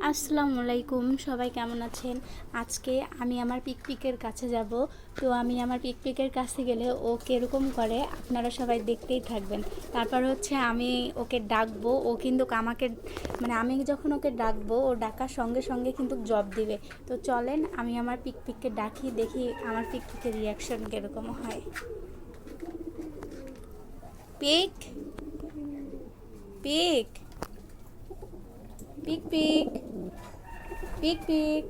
আসসালামু আলাইকুম, সবাই কেমন আছেন? আজকে আমি আমার পিকপিকের কাছে যাব। তো আমি আমার পিকপিকের কাছে গেলে ও কীরকম করে আপনারা সবাই দেখতেই থাকবেন। তারপর হচ্ছে আমি ওকে ডাকবো, ও কিন্তু আমাকে মানে আমি যখন ওকে ডাকবো ও ডাকার সঙ্গে সঙ্গে কিন্তু জব দিবে। তো চলেন আমি আমার পিকপিককে ডাকি, দেখি আমার পিকপিকের রিয়াকশন কীরকম হয়। পিক পিক পিক পিক পিক পিক।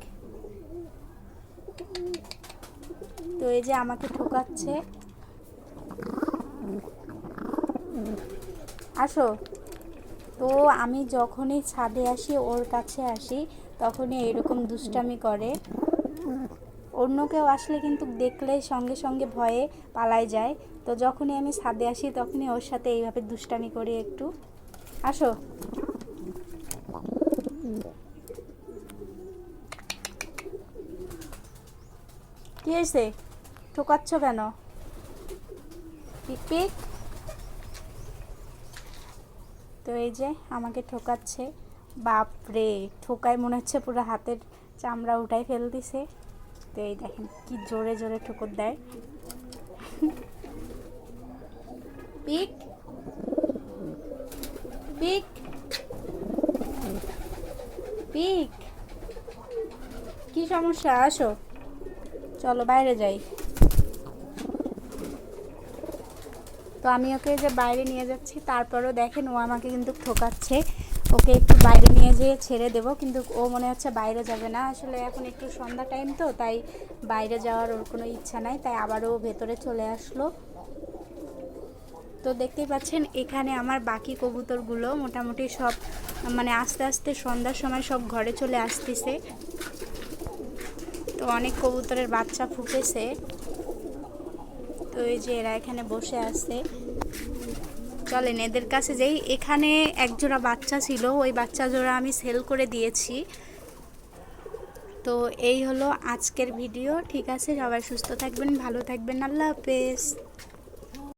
তো এই যে আমাকে ঠোকাচ্ছে, আসো। তো আমি যখনই ছাদে আসি ওর কাছে আসি তখনই এরকম দুষ্টামি করে। অন্য কেউ আসলে কিন্তু দেখলে সঙ্গে সঙ্গে ভয়ে পালায় যায়। তো যখনই আমি ছাদে আসি তখনই ওর সাথে এইভাবে দুষ্টামি করি একটু। আসো। কী হয়েছে, ঠোকাচ্ছ কেন? পিক পিক। তো এই যে আমাকে ঠোকাচ্ছে। বাপরে, ঠোকায় মনে হচ্ছে পুরো হাতের চামড়া উঠাই ফেলতেছে। তো এই দেখেন কি জোরে জোরে ঠোকর দেয়। পিক পিক পিক। কি সমস্যা? আসো, চলো বাইরে যাই। তো আমি ওকে যে বাইরে নিয়ে যাচ্ছি, তারপরও দেখেন ও আমাকে কিন্তু ঠোকাচ্ছে। ওকে একটু বাইরে নিয়ে যেয়ে ছেড়ে দেবো, কিন্তু ও মনে হচ্ছে বাইরে যাবে না। আসলে এখন একটু সন্ধ্যা টাইম, তো তাই বাইরে যাওয়ার ওর কোনো ইচ্ছা নাই, তাই আবারও ভেতরে চলে আসলো। তো দেখতেই পাচ্ছেন এখানে আমার বাকি কবুতরগুলো মোটামুটি সব মানে আস্তে আস্তে সন্ধ্যার সময় সব ঘরে চলে আসতেছে। তো অনেক কবুতরের বাচ্চা ফুটেছে। তো এই যে এরা এখানে বসে আছে। চলেন এদের কাছে যাই। এখানে একজোড়া বাচ্চা ছিল, ওই বাচ্চা জোড়া আমি সেল করে দিয়েছি। তো এই হলো আজকের ভিডিও। ঠিক আছে, সবাই সুস্থ থাকবেন, ভালো থাকবেন, আল্লাহ হাফেজ।